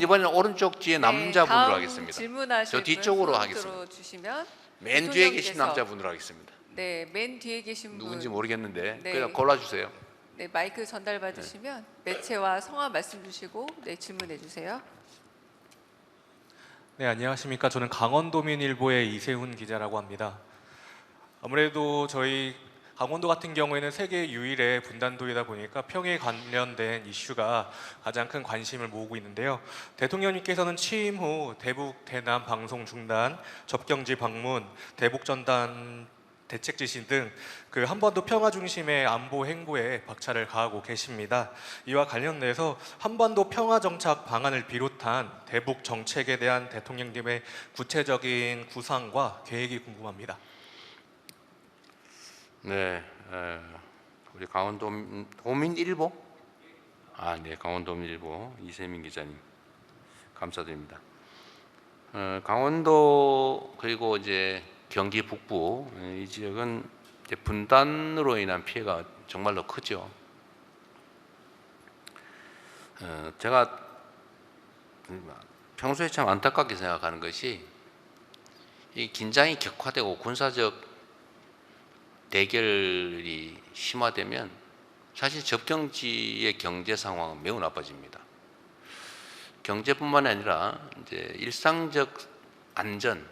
그러면 이번에는 오른쪽 뒤에 남자분으로 다음 하겠습니다. 질문하실 저 뒤쪽으로 분 하겠습니다. 손 들어주시면 맨 뒤에 계신 대통령께서- 남자분으로 하겠습니다. 네, 맨 뒤에 계신 분 누군지 모르겠는데 네. 그냥 골라주세요. 네, 마이크 전달 받으시면 매체와 성함 말씀 주시고 네, 질문해 주세요. 네, 안녕하십니까. 저는 강원도민일보의 이세훈 기자라고 합니다. 아무래도 저희 강원도 같은 경우에는 세계 유일의 분단도이다 보니까 평에 관련된 이슈가 가장 큰 관심을 모으고 있는데요. 대통령님께서는 취임 후 대북, 대남 방송 중단, 접경지 방문, 대북 전단 대책 지시 등 그 한반도 평화 중심의 안보 행보에 박차를 가하고 계십니다. 이와 관련돼서 한반도 평화 정착 방안을 비롯한 대북 정책에 대한 대통령님의 구체적인 구상과 계획이 궁금합니다. 네, 우리 강원도민일보, 네, 강원도민일보 이세민 기자님 감사드립니다. 강원도 그리고 이제 경기 북부 이 지역은 이제 분단으로 인한 피해가 정말로 크죠. 제가 평소에 참 안타깝게 생각하는 것이 이 긴장이 격화되고 군사적 대결이 심화되면 사실 접경지의 경제 상황은 매우 나빠집니다. 경제뿐만 아니라 이제 일상적 안전,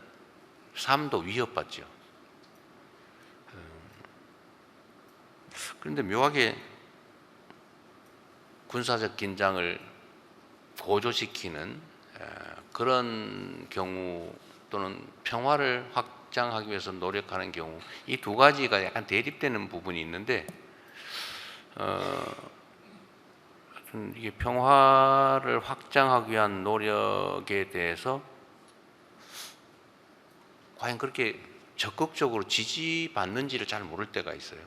삶도 위협받죠. 그런데 묘하게 군사적 긴장을 고조시키는 그런 경우 또는 평화를 확장하기 위해서 노력하는 경우 이 두 가지가 약간 대립되는 부분이 있는데 이게 평화를 확장하기 위한 노력에 대해서 과연 그렇게 적극적으로 지지받는지를 잘 모를 때가 있어요.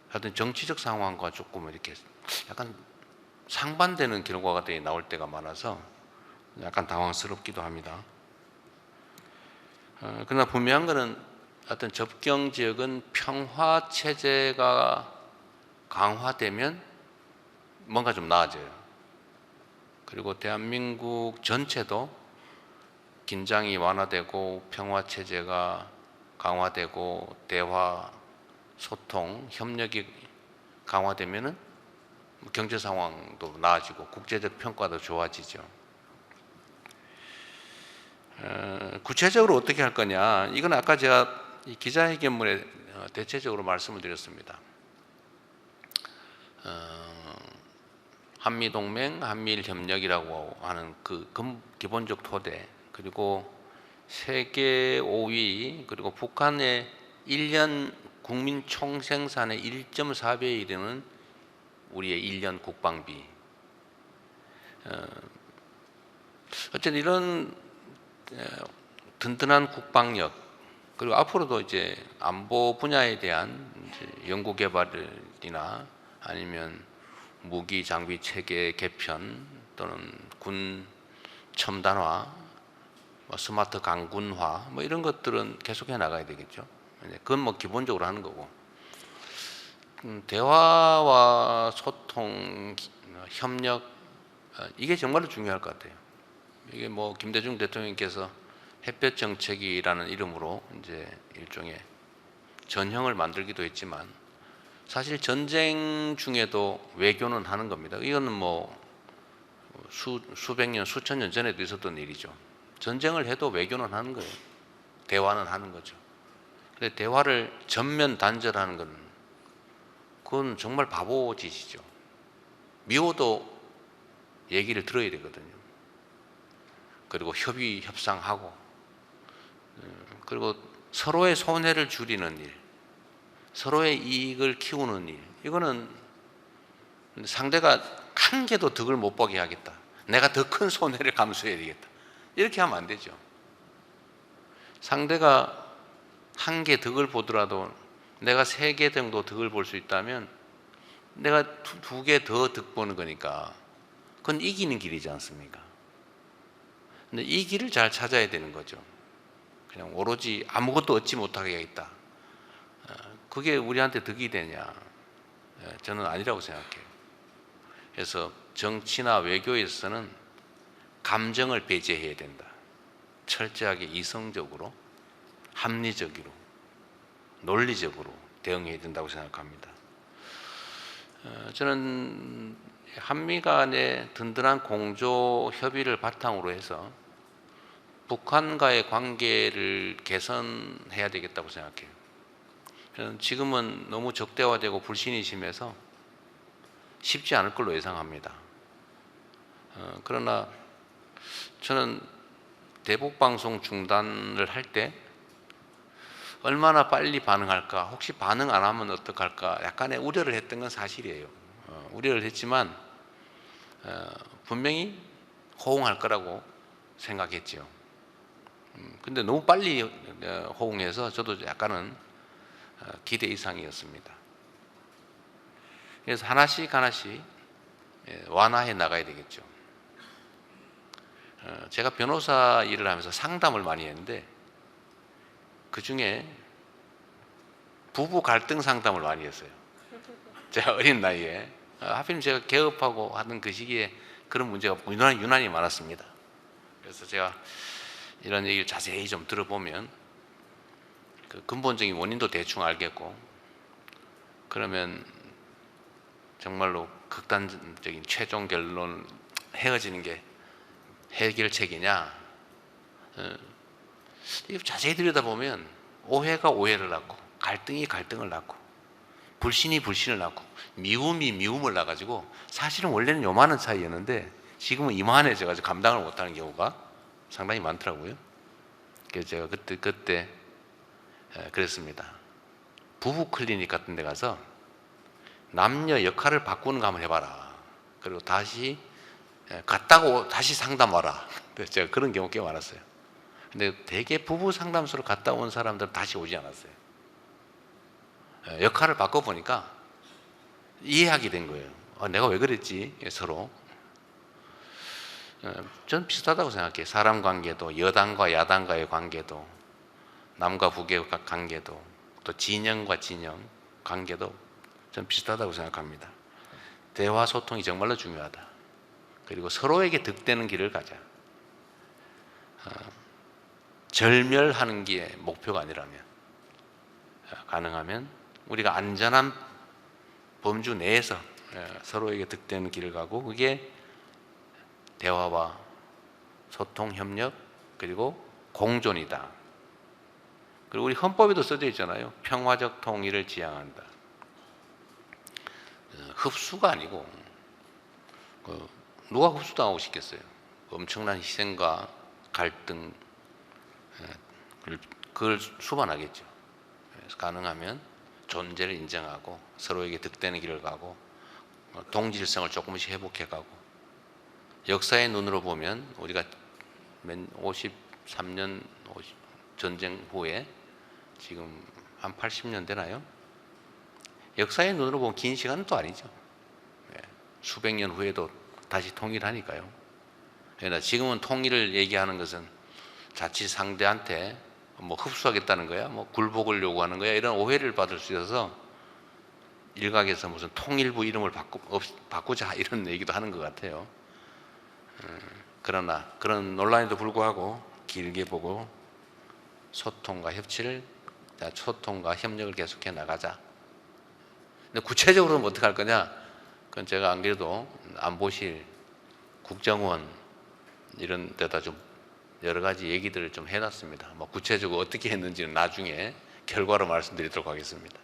하여튼 정치적 상황과 조금 이렇게 약간 상반되는 결과가 나올 때가 많아서 약간 당황스럽기도 합니다. 그러나 분명한 것은 어떤 접경 지역은 평화 체제가 강화되면 뭔가 좀 나아져요. 그리고 대한민국 전체도 긴장이 완화되고 평화 체제가 강화되고 대화, 소통, 협력이 강화되면은 경제 상황도 나아지고 국제적 평가도 좋아지죠. 구체적으로 어떻게 할 거냐? 이건 아까 제가 이 기자회견문에 대체적으로 말씀을 드렸습니다. 한미동맹, 한미일협력이라고 하는 그 기본적 토대, 그리고 세계 5위, 그리고 북한의 1년 국민 총생산의 1.4배에 이르는 우리의 1년 국방비. 어쨌든 이런 든든한 국방력, 그리고 앞으로도 이제 안보 분야에 대한 이제 연구개발이나 아니면 무기 장비 체계 개편 또는 군 첨단화, 스마트 강군화 이런 것들은 계속해 나가야 되겠죠. 그건 기본적으로 하는 거고, 대화와 소통, 협력 이게 정말로 중요할 것 같아요. 이게 김대중 대통령께서 햇볕 정책이라는 이름으로 이제 일종의 전형을 만들기도 했지만 사실 전쟁 중에도 외교는 하는 겁니다. 이거는 수백 년, 수천 년 전에도 있었던 일이죠. 전쟁을 해도 외교는 하는 거예요. 대화는 하는 거죠. 근데 대화를 전면 단절하는 건 그건 정말 바보짓이죠. 미워도 얘기를 들어야 되거든요. 그리고 협상하고, 그리고 서로의 손해를 줄이는 일, 서로의 이익을 키우는 일, 이거는 상대가 한 개도 득을 못 보게 하겠다, 내가 더 큰 손해를 감수해야 되겠다, 이렇게 하면 안 되죠. 상대가 한 개 득을 보더라도 내가 3개 정도 득을 볼 수 있다면 내가 2개 더 득 보는 거니까 그건 이기는 길이지 않습니까? 근데 이 길을 잘 찾아야 되는 거죠. 그냥 오로지 아무것도 얻지 못하게 하겠다, 그게 우리한테 득이 되냐? 저는 아니라고 생각해요. 그래서 정치나 외교에서는 감정을 배제해야 된다. 철저하게 이성적으로, 합리적으로, 논리적으로 대응해야 된다고 생각합니다. 저는 한미 간의 든든한 공조 협의를 바탕으로 해서 북한과의 관계를 개선해야 되겠다고 생각해요. 저는 지금은 너무 적대화되고 불신이 심해서 쉽지 않을 걸로 예상합니다. 그러나 저는 대북 방송 중단을 할 때 얼마나 빨리 반응할까, 혹시 반응 안 하면 어떡할까 약간의 우려를 했던 건 사실이에요. 우려를 했지만 분명히 호응할 거라고 생각했죠. 근데 너무 빨리 호응해서 저도 약간은 기대 이상이었습니다. 그래서 하나씩 완화해 나가야 되겠죠. 제가 변호사 일을 하면서 상담을 많이 했는데 그 중에 부부 갈등 상담을 많이 했어요. 제가 어린 나이에 하필 제가 개업하고 하던 그 시기에 그런 문제가 유난히 많았습니다. 그래서 제가 이런 얘기를 자세히 좀 들어보면 그 근본적인 원인도 대충 알겠고, 그러면 정말로 극단적인 최종 결론 헤어지는 게 해결책이냐, 이거 자세히 들여다보면 오해가 오해를 낳고, 갈등이 갈등을 낳고, 불신이 불신을 낳고, 미움이 미움을 낳아가지고 사실은 원래는 요만한 차이였는데 지금은 이만해져가지고 감당을 못하는 경우가 상당히 많더라고요. 그래서 제가 그때 그랬습니다. 부부 클리닉 같은 데 가서 남녀 역할을 바꾸는 거 한번 해봐라. 그리고 다시 갔다고 다시 상담 와라. 그래서 제가 그런 경우 꽤 많았어요. 근데 대개 부부 상담소로 갔다 온 사람들은 다시 오지 않았어요. 역할을 바꿔보니까 이해하게 된 거예요. 내가 왜 그랬지? 서로. 저는 비슷하다고 생각해요. 사람 관계도, 여당과 야당과의 관계도, 남과 북의 관계도, 또 진영과 진영 관계도 저는 비슷하다고 생각합니다. 대화 소통이 정말로 중요하다. 그리고 서로에게 득되는 길을 가자. 절멸하는 게 목표가 아니라면, 가능하면 우리가 안전한 범주 내에서 서로에게 득되는 길을 가고, 그게 대화와 소통, 협력, 그리고 공존이다. 그리고 우리 헌법에도 써져 있잖아요. 평화적 통일을 지향한다. 흡수가 아니고, 누가 흡수당하고 싶겠어요? 엄청난 희생과 갈등, 그걸 수반하겠죠. 그래서 가능하면 존재를 인정하고 서로에게 득되는 길을 가고, 동질성을 조금씩 회복해가고, 역사의 눈으로 보면 우리가 53년 전쟁 후에 지금 한 80년 되나요? 역사의 눈으로 보면 긴 시간은 또 아니죠. 수백 년 후에도 다시 통일하니까요. 그러나 지금은 통일을 얘기하는 것은 자칫 상대한테 뭐 흡수하겠다는 거야, 뭐 굴복을 요구하는 거야, 이런 오해를 받을 수 있어서 일각에서 무슨 통일부 이름을 바꾸자 이런 얘기도 하는 것 같아요. 그러나 그런 논란에도 불구하고 길게 보고 소통과 협력을 계속해 나가자. 근데 구체적으로는 어떻게 할 거냐? 그건 제가 안 그래도 안보실, 국정원 이런 데다 좀 여러 가지 얘기들을 좀 해놨습니다. 뭐 구체적으로 어떻게 했는지는 나중에 결과로 말씀드리도록 하겠습니다.